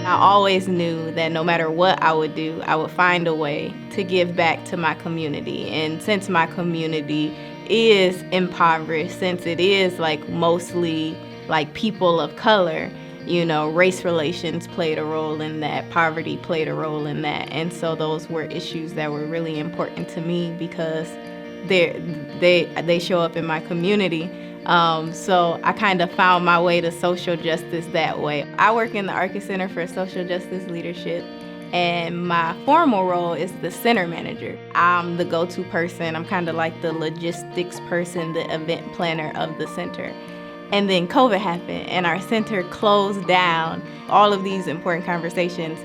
I always knew that no matter what I would do, I would find a way to give back to my community. And since my community is impoverished, since it is like mostly like people of color, you know, race relations played a role in that, poverty played a role in that. And so those were issues that were really important to me because they show up in my community. So I kind of found my way to social justice that way. I work in the Arcus Center for Social Justice Leadership, and my formal role is the center manager. I'm the go-to person. I'm kind of like the logistics person, the event planner of the center. And then COVID happened, and our center closed down. All of these important conversations,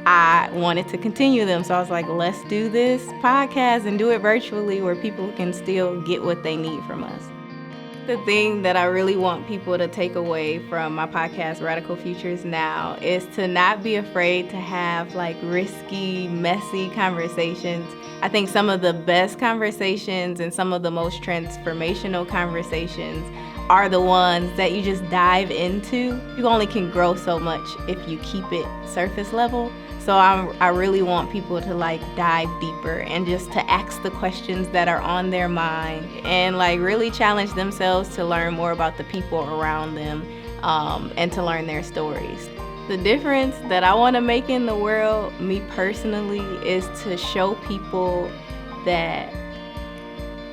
I wanted to continue them. So I was like, let's do this podcast and do it virtually where people can still get what they need from us. The thing that I really want people to take away from my podcast, Radical Futures Now, is to not be afraid to have like risky, messy conversations. I think some of the best conversations and some of the most transformational conversations are the ones that you just dive into. You only can grow so much if you keep it surface level. So I really want people to like dive deeper and just to ask the questions that are on their mind and like really challenge themselves to learn more about the people around them and to learn their stories. The difference that I want to make in the world, me personally, is to show people that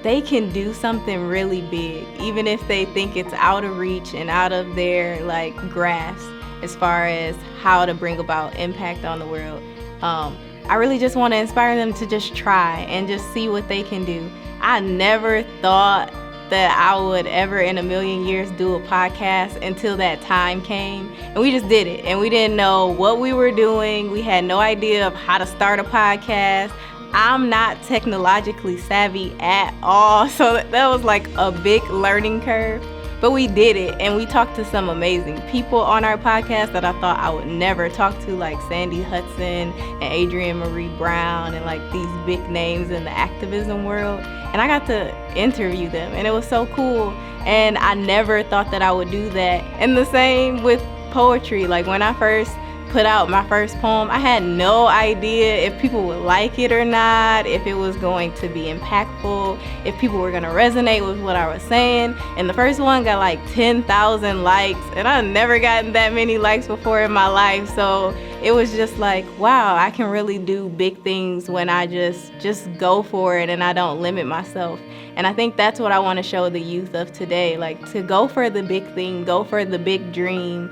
they can do something really big, even if they think it's out of reach and out of their like grasp as far as how to bring about impact on the world. I really just want to inspire them to just try and just see what they can do. I never thought that I would ever in a million years do a podcast until that time came, and we just did it, and we didn't know what we were doing. We had no idea of how to start a podcast. I'm not technologically savvy at all, so that was like a big learning curve. But we did it, and we talked to some amazing people on our podcast that I thought I would never talk to, like Sandy Hudson and Adrienne Marie Brown and like these big names in the activism world. And I got to interview them, and it was so cool. And I never thought that I would do that. And the same with poetry. Like when I first put out my first poem, I had no idea if people would like it or not, if it was going to be impactful, if people were going to resonate with what I was saying. And the first one got like 10,000 likes, and I've never gotten that many likes before in my life. So it was just like, wow, I can really do big things when I just go for it and I don't limit myself. And I think that's what I want to show the youth of today, like to go for the big thing, go for the big dream,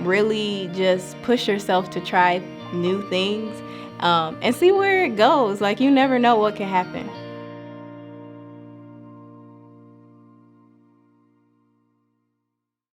really just push yourself to try new things and see where it goes. Like you never know what can happen.